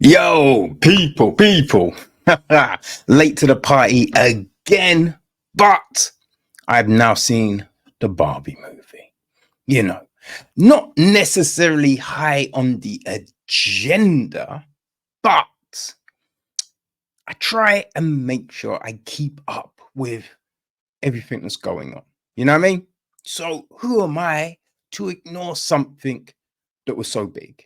Yo, people, late to the party again, but I've now seen the Barbie movie. You know, not necessarily high on the agenda, but I try and make sure I keep up with everything that's going on. You know what I mean? So, who am I to ignore something that was so big?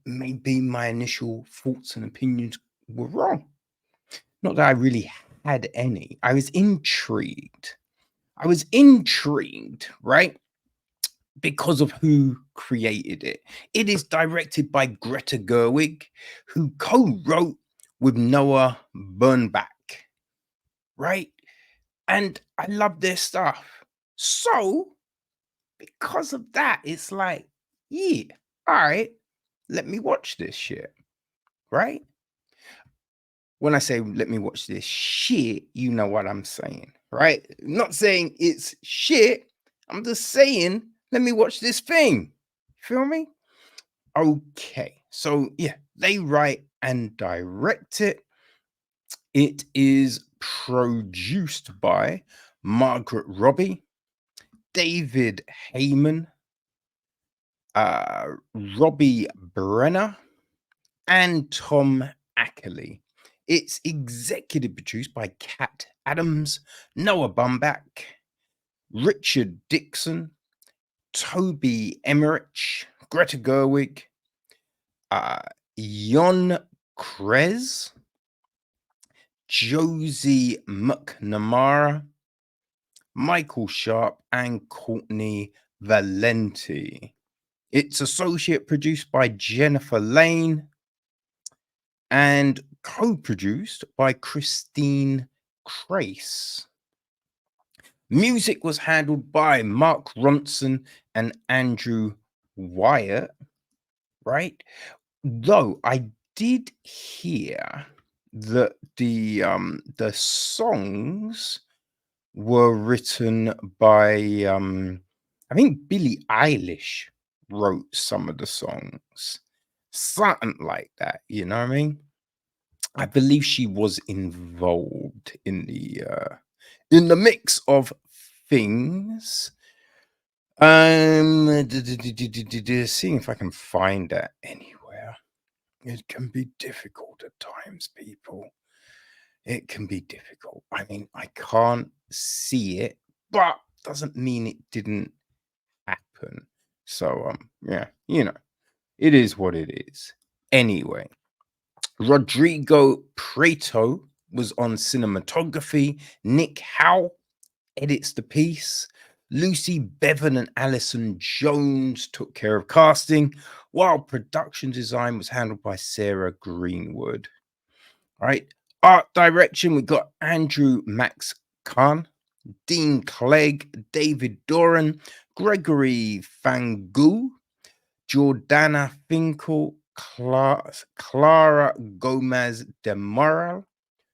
Maybe my initial thoughts and opinions were wrong. Not that I really had any. I was intrigued. Right? Because of who created it. It is directed by Greta Gerwig, who co wrote with Noah Baumbach, right? And I love their stuff. So, because of that, it's like, yeah, all right, let me watch this shit, right? When I say let me watch this shit, you know what I'm saying, right? Not saying it's shit. I'm just saying, let me watch this thing. Feel me? Okay. So, yeah, they write and direct it. It is produced by Margot Robbie, David Heyman, Robbie Brenner, and Tom Ackley. It's executive produced by Kat Adams, Noah Baumbach, Richard Dixon, Toby Emmerich, Greta Gerwig, uh, Jon Krez, Josie McNamara, Michael Sharp, and Courtney Valenti. It's associate produced by Jennifer Lane and co-produced by Christine Crace. Music was handled by Mark Ronson and Andrew Wyatt, right? Though I did hear that the songs were written by I think Billie Eilish wrote some of the songs. Something like that, you know what I mean? I believe she was involved in the mix of things. Seeing if I can find that anywhere. It can be difficult at times, people. It can be difficult. I mean, I can't see it, but doesn't mean it didn't happen. So, yeah, it is what it is. Anyway, Rodrigo Prieto was on cinematography. Nick Howe edits the piece. Lucy Bevan and Alison Jones took care of casting, while production design was handled by Sarah Greenwood. All right. Art direction, we got Andrew Max Khan, Dean Clegg, David Doran, Gregory Fangu, Jordana Finkel, Clara Gomez de Moral,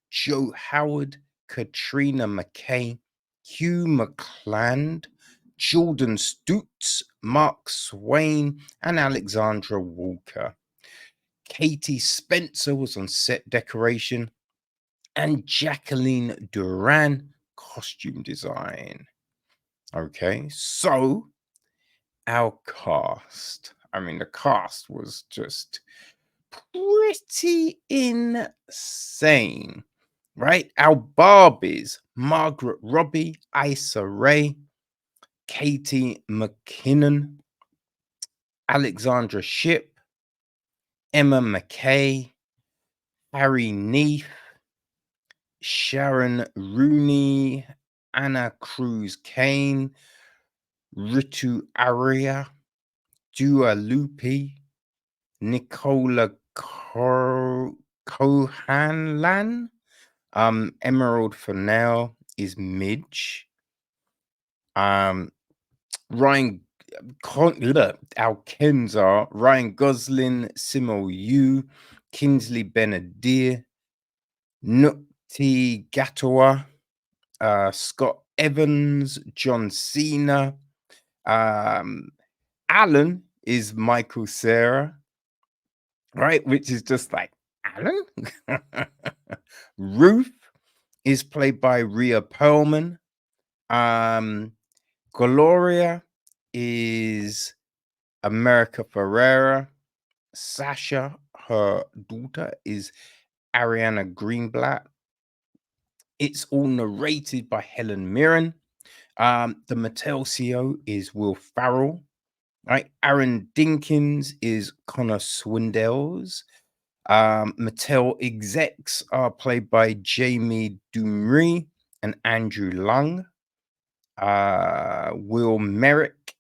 Joe Howard, Katrina McKay, Hugh McCland, Jordan Stutz, Mark Swain, and Alexandra Walker. Katie Spencer was on set decoration, and Jacqueline Duran, costume design. Okay, so our cast. I mean, the cast was just pretty insane, right? Our Barbies: Margaret Robbie, Issa Rae, Katie McKinnon, Alexandra Shipp, Emma McKay, Harry Neef, Sharon Rooney, Anna Cruz Kane, Ritu Arya, Dua Lupi, Nicola Cohanlan, Emerald Fennell is Midge. Ryan our Kens are Ryan Gosling, Simo Yu, Kingsley Ben-Adir, Nukti Gatoa, Scott Evans, John Cena. Allan is Michael Cera. right? Which is just like, Allan? Ruth is played by Rhea Perlman. Um, Gloria is America Ferrera. Sasha, her daughter, is Ariana Greenblatt. It's all narrated by Helen Mirren. The Mattel CEO is Will Farrell. Right, Aaron Dinkins is Connor Swindells. Mattel execs are played by Jamie Dumry and Andrew Lung. Will Merrick,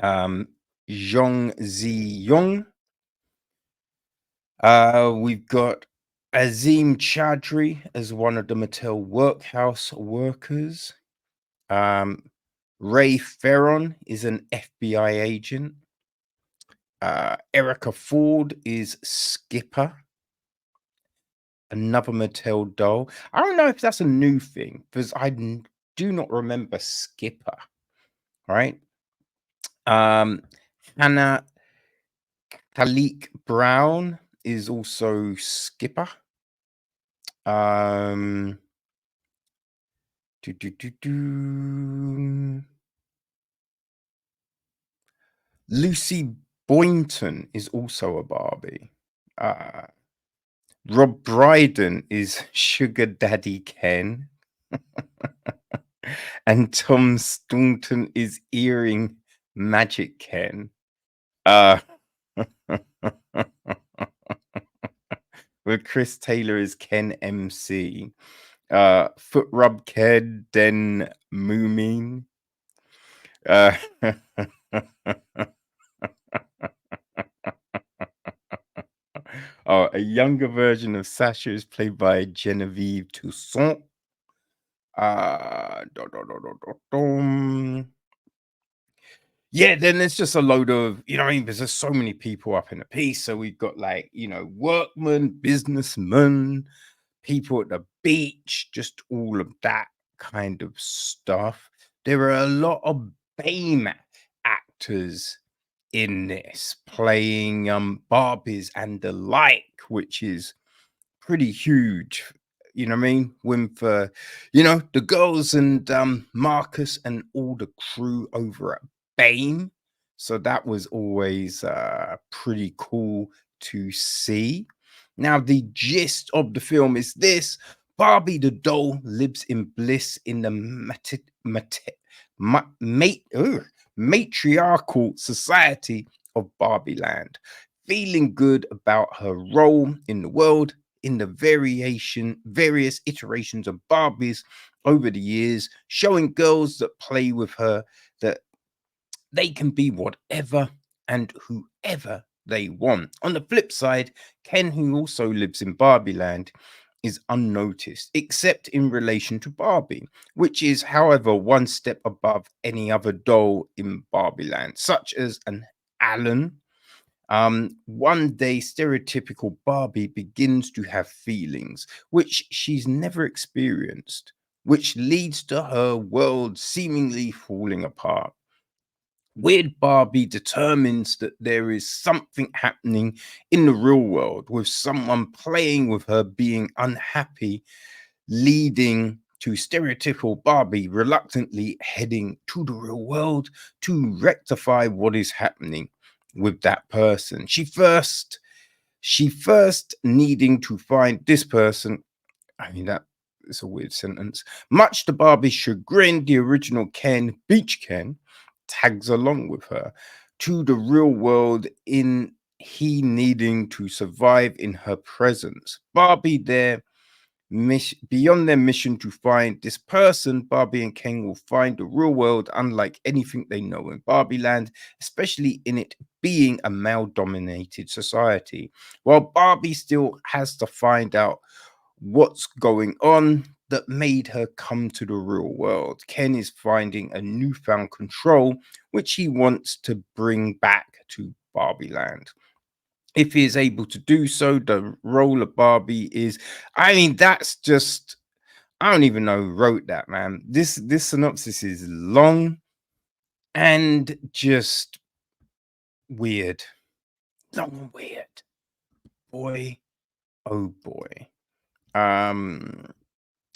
Zhong Zi Young. We've got Azim Chadri as one of the Mattel workhouse workers. Ray Ferron is an FBI agent. Erica Ford is Skipper, another Mattel doll. I don't know if that's a new thing because do not remember Skipper, right? Hannah Talik Brown is also Skipper. Do, do, do, do. Lucy Boynton is also a Barbie. Rob Brydon is Sugar Daddy Ken. And Tom Staunton is Earring Magic Ken. Where Chris Taylor is Ken MC. Foot Rub Ken, Den Moomin. A younger version of Sasha is played by Genevieve Toussaint. Yeah, then there's just a load of, you know what I mean? There's just so many people up in a piece. So we've got like, you know, workmen, businessmen, people at the beach, just all of that kind of stuff. There are a lot of BAME actors in this playing Barbies and the like, which is pretty huge. You know what I mean? When for, you know, the girls and Marcus and all the crew over at BAME. So that was always pretty cool to see. Now, the gist of the film is this: Barbie the doll lives in bliss in the matriarchal society of Barbieland, feeling good about her role in the world in the various iterations of Barbies over the years, showing girls that play with her that they can be whatever and whoever they want. On the flip side, Ken, who also lives in Barbieland, is unnoticed, except in relation to Barbie, which is, however, one step above any other doll in Barbieland, such as an Allan. One day, stereotypical Barbie begins to have feelings which she's never experienced, which leads to her world seemingly falling apart. Weird Barbie determines that there is something happening in the real world with someone playing with her being unhappy, leading to stereotypical Barbie reluctantly heading to the real world to rectify what is happening with that person. She first needing to find this person. I mean, that is a weird sentence. Much to Barbie's chagrin, the original Ken, Beach Ken, tags along with her to the real world in he needing to survive in her presence. Barbie beyond their mission to find this person, Barbie and Ken will find the real world unlike anything they know in Barbieland, especially in it being a male-dominated society. While Barbie still has to find out what's going on that made her come to the real world, Ken is finding a newfound control, which he wants to bring back to Barbieland. If he is able to do so, the role of Barbie is, I mean, that's just, I don't even know who wrote that, man. This synopsis is long and just weird. long and weird. Boy, oh boy. Um,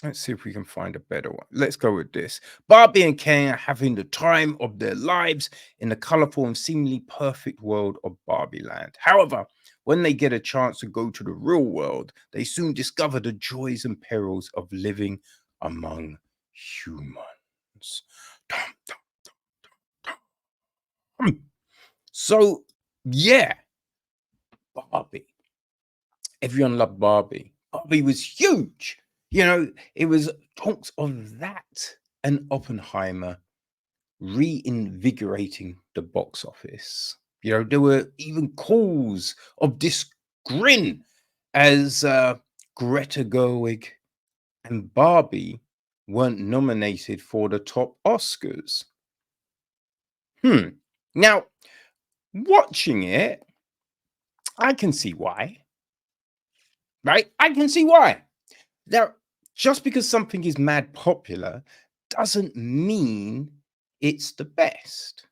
let's see if we can find a better one. Let's go with this. Barbie and Ken are having the time of their lives in the colorful and seemingly perfect world of Barbieland. However, when they get a chance to go to the real world, they soon discover the joys and perils of living among humans. Dum, dum, dum, dum. So, yeah, Barbie. Everyone loved Barbie. Barbie was huge. You know, it was talks of that and Oppenheimer reinvigorating the box office. You know, there were even calls of this grin as Greta Gerwig and Barbie weren't nominated for the top Oscars. Now, watching it, I can see why. Right? I can see why. Now, just because something is mad popular doesn't mean it's the best,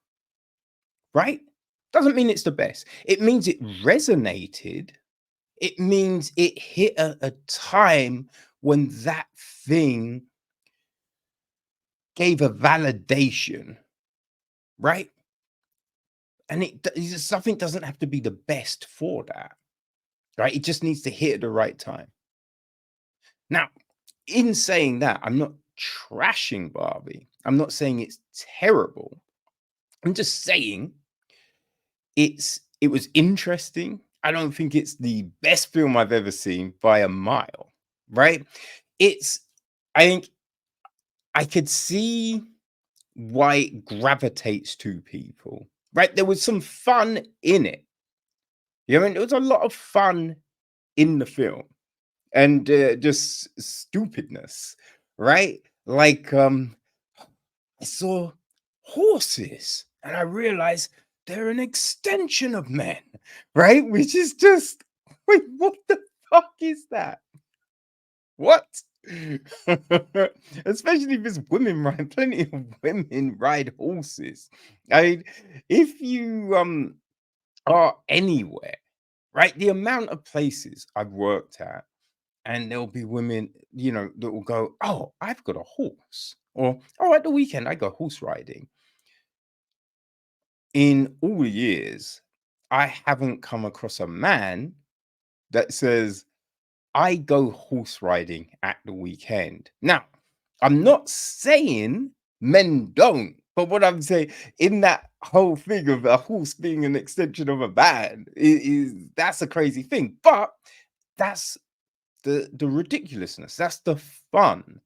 right? Doesn't mean it's the best. It means it resonated. It means it hit a time when that thing gave a validation, right? And something doesn't have to be the best for that, right? It just needs to hit at the right time. Now, in saying that, I'm not trashing Barbie. I'm not saying it's terrible. I'm just saying it was interesting. I don't think it's the best film I've ever seen by a mile, right? I think I could see why it gravitates to people, right? There was some fun in it. You know, I mean, there was a lot of fun in the film and just stupidness, right? Like I saw horses and I realized they're an extension of men, right? Which is just, wait, what the fuck is that? What? Especially if it's women ride, plenty of women ride horses. I mean, if you are anywhere, right? The amount of places I've worked at, and there'll be women, you know, that will go, "Oh, I've got a horse," or "Oh, at the weekend I go horse riding." In all the years, I haven't come across a man that says, "I go horse riding at the weekend." Now, I'm not saying men don't, but what I'm saying in that whole thing of a horse being an extension of a man is that's a crazy thing. But that's the ridiculousness. That's the fun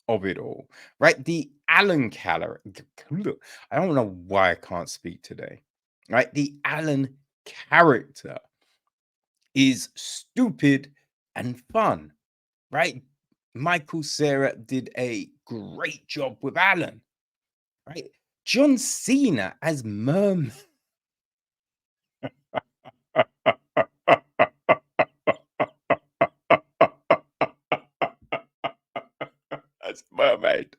of it all, right? The Allan character. I don't know why I can't speak today. Right? The Allan character is stupid and fun, right? Michael Cera did a great job with Allan, right? John Cena as Merman. As mermaid.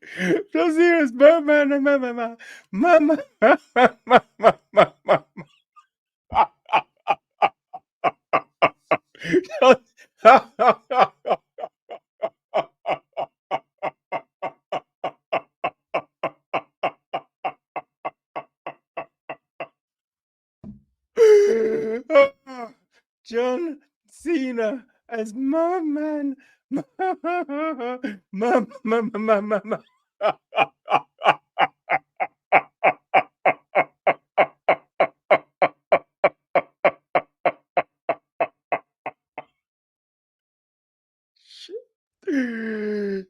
John Cena as merman and merman. Merman. John Cena as Merman.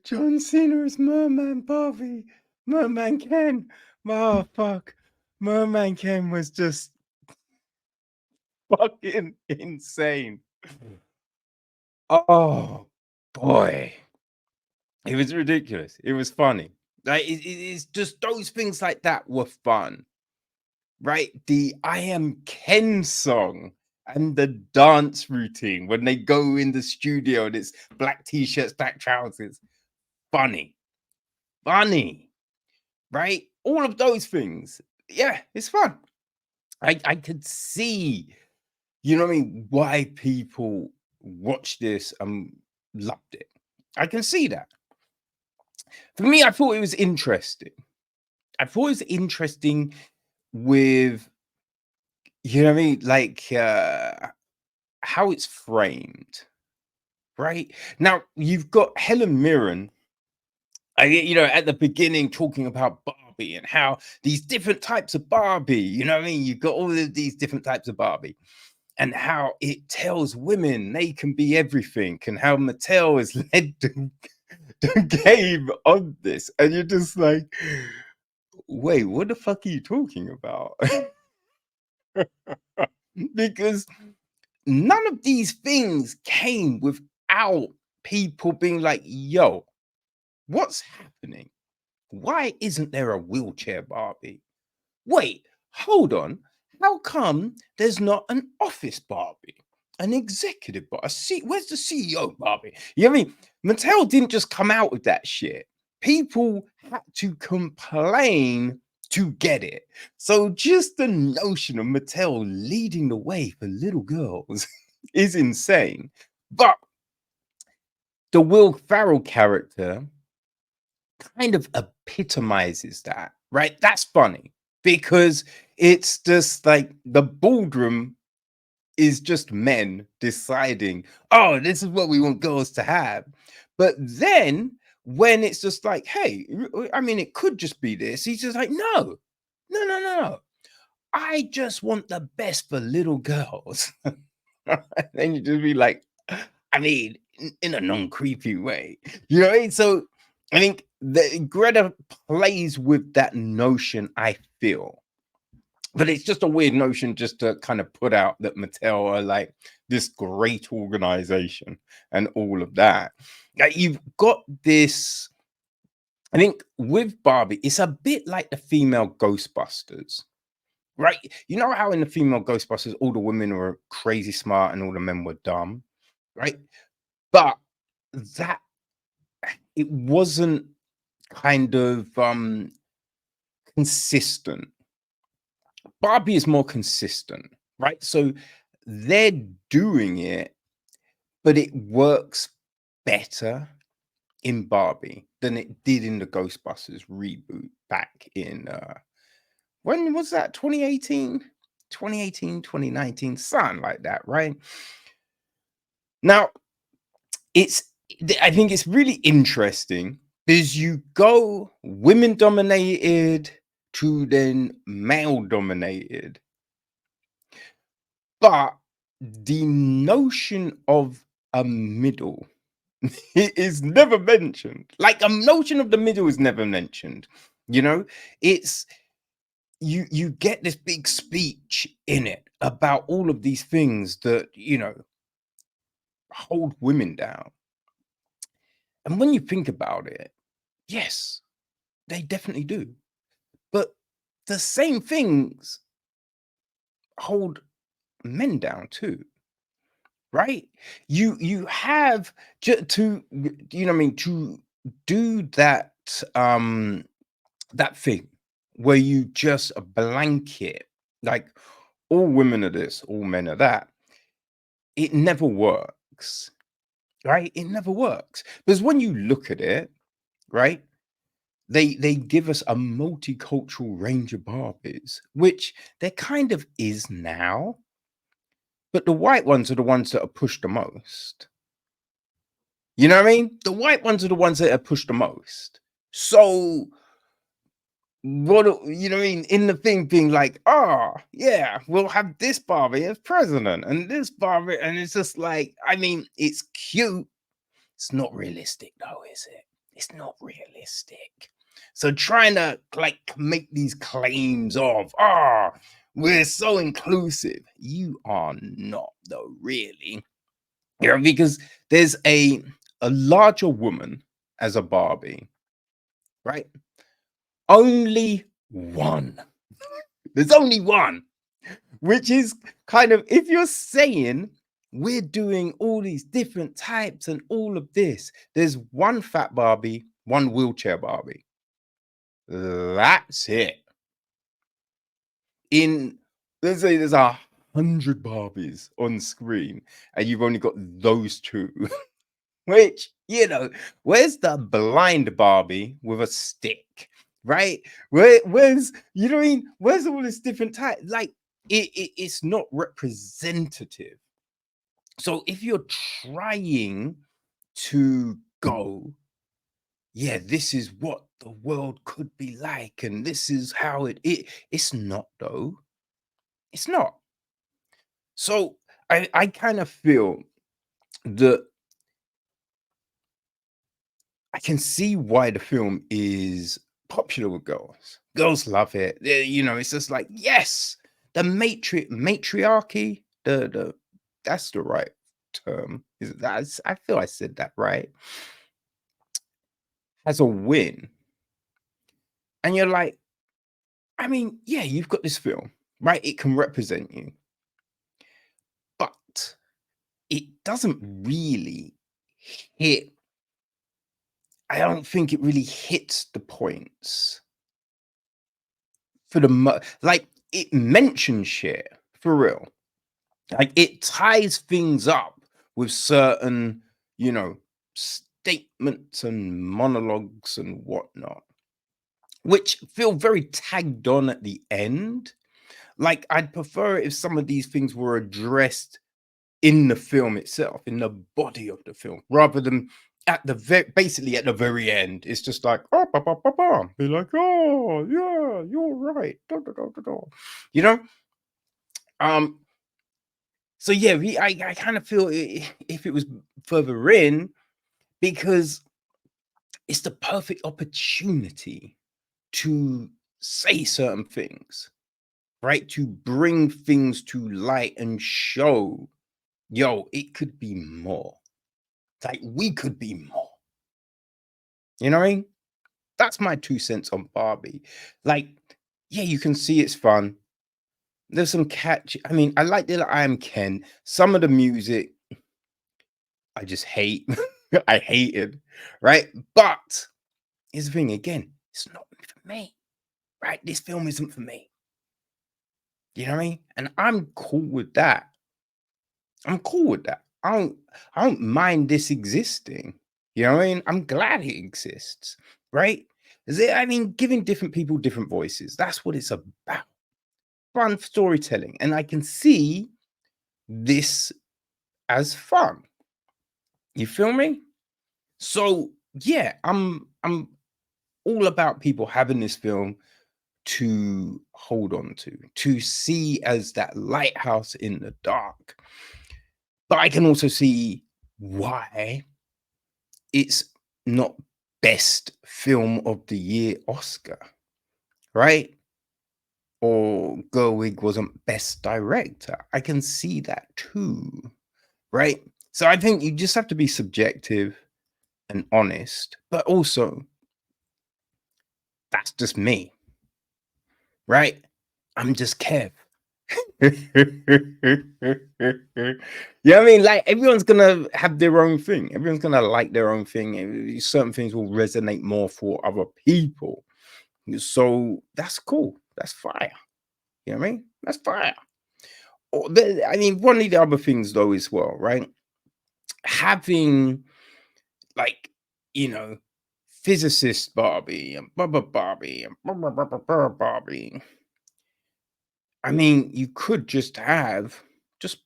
John Cena is Merman Barbie. Merman Ken. Oh, fuck. Merman Ken was just fucking insane. Oh, boy. It was ridiculous. It was funny. Like, it's just those things like that were fun. Right? The I Am Ken song and the dance routine when they go in the studio and it's black t-shirts, black trousers. Funny. Funny. Right? All of those things. Yeah, it's fun. I could see, you know what I mean, why people watch this and loved it. I can see that. For me, I thought it was interesting. I thought it was interesting with, you know what I mean, like how it's framed, right? Now you've got Helen Mirren, you know, at the beginning talking about Barbie and how these different types of Barbie, you know what I mean? You've got all of these different types of Barbie and how it tells women they can be everything and how Mattel has led the game on this. And you're just like, wait, what the fuck are you talking about? Because none of these things came without people being like, yo, what's happening? Why isn't there a wheelchair Barbie? Wait, hold on. How come there's not an office Barbie? An executive Barbie? Where's the CEO Barbie? You know what I mean? Mattel didn't just come out with that shit. People had to complain to get it. So just the notion of Mattel leading the way for little girls is insane. But the Will Ferrell character kind of epitomizes that, right? That's funny because it's just like the boardroom is just men deciding, oh, this is what we want girls to have. But then when it's just like, hey, I mean, it could just be this, he's just like, no, no, no, no, no. I just want the best for little girls. Then you just be like, I mean, in a non-creepy way. You know what I mean? So I think that Greta plays with that notion, I feel. But it's just a weird notion just to kind of put out that Mattel are like this great organization and all of that. Like, you've got this, I think with Barbie, it's a bit like the female Ghostbusters, right? You know how in the female Ghostbusters, all the women were crazy smart and all the men were dumb, right? But that it wasn't kind of consistent. Barbie is more consistent, right? So they're doing it, but it works better in Barbie than it did in the Ghostbusters reboot back in when was that? 2018, 2018, 2019, something like that, right? Now, it's I think it's really interesting because you go women dominated to then male dominated, but the notion of a middle is never mentioned. Like a notion of the middle is never mentioned. You know, it's you get this big speech in it about all of these things that, you know, hold women down. And when you think about it, yes, they definitely do. But the same things hold men down too, right? You have to, you know what I mean, to do that that thing where you just blanket like all women are this, all men are that. It never works, right? It never works because when you look at it, right? They give us a multicultural range of Barbies, which there kind of is now, but the white ones are the ones that are pushed the most. You know what I mean? The white ones are the ones that are pushed the most. So you know what I mean? In the thing being like, oh yeah, we'll have this Barbie as president and this Barbie, and it's just like, I mean, it's cute. It's not realistic though, is it? It's not realistic. So trying to like make these claims of, we're so inclusive. You are not though, really. You know, because there's a larger woman as a Barbie, right? Only one. There's only one, which is kind of, if you're saying we're doing all these different types and all of this, there's one fat Barbie, one wheelchair Barbie. That's it. In, let's say there's 100 Barbies on screen and you've only got those two. Which, where's the blind Barbie with a stick, right? Where's, you know what I mean? Where's all this different type? Like, it's not representative. So if you're trying to go, yeah, this is what the world could be like, and this is how it's not, though. It's not. So I kind of feel that I can see why the film is popular with girls. Girls love it. It's just like, yes, the matriarchy, the that's the right term. Is that I feel I said that right. Has a win. And you're like, I mean, yeah, you've got this film, right? It can represent you. But it doesn't really hit. I don't think it really hits the points for like it mentions shit for real. Like it ties things up with certain, statements and monologues and whatnot, which feel very tagged on at the end. Like I'd prefer if some of these things were addressed in the film itself, in the body of the film, rather than at the basically at the very end. It's just like, oh, be like, oh, yeah, you're right. Da, da, da, da, da. You know? So yeah, I kind of feel if it was further in, because it's the perfect opportunity to say certain things, right? To bring things to light and show, yo, it could be more. Like we could be more. You know what I mean? That's my 2 cents on Barbie. Like, yeah, you can see it's fun. There's some catchy. I mean, I like the I Am Ken. Some of the music I just hate. I hated, right? But here's the thing again, it's not for me, right? This film isn't for me. You know what I mean? And I'm cool with that. I'm cool with that. I don't mind this existing. You know what I mean? I'm glad it exists, right? I mean, giving different people different voices. That's what it's about. Fun storytelling. And I can see this as fun. You feel me? So yeah, I'm all about people having this film to hold on to see as that lighthouse in the dark. But I can also see why it's not best film of the year Oscar, right? Or Gerwig wasn't best director. I can see that too, right? So I think you just have to be subjective and honest, but also that's just me, right? I'm just Kev. Yeah, I mean, like everyone's gonna have their own thing. Everyone's gonna like their own thing. Certain things will resonate more for other people. So that's cool. That's fire. You know what I mean? That's fire. I mean, one of the other things though, as well, right? Having like, you know, physicist Barbie and Bubba Barbie and Barbie. I mean, you could just have just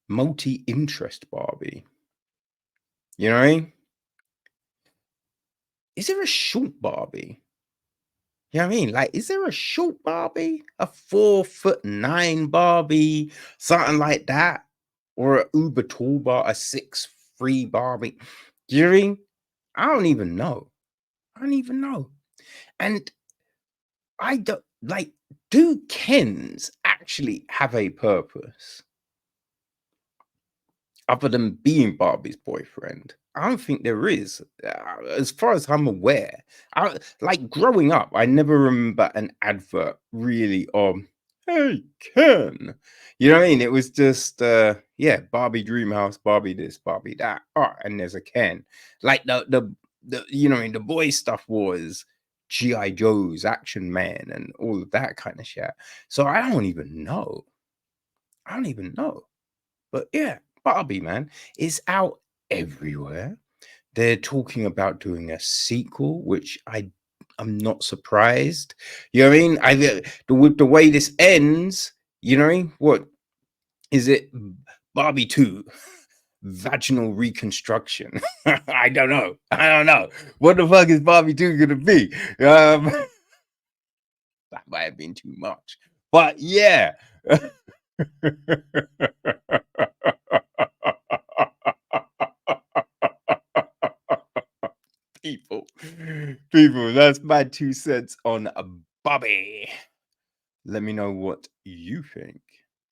multi-interest Barbie. You know what I mean? Is there a short Barbie? You know what I mean? Like, is there a short Barbie? A 4'9" Barbie? Something like that? Or a uber tall a 6'3" Barbie? Do you know what I mean? I don't even know. I don't even know. And I don't like, do Kens actually have a purpose other than being Barbie's boyfriend? I don't think there is. As far as I'm aware, like growing up, I never remember an advert really on, hey, Ken. You know what I mean? It was just, yeah, Barbie Dreamhouse, Barbie this, Barbie that. Oh, and there's a Ken. Like the you know, the boy stuff was G.I. Joes, Action Man, and all of that kind of shit. So I don't even know. But yeah, Barbie, man, is out everywhere. They're talking about doing a sequel, which I'm not surprised. You know what I mean? With the way this ends, you know what I mean? What is it? Barbie 2, vaginal reconstruction. I don't know. What the fuck is Barbie 2 gonna be? That might have been too much. But yeah. people, that's my 2 cents on Barbie. Let me know what you think.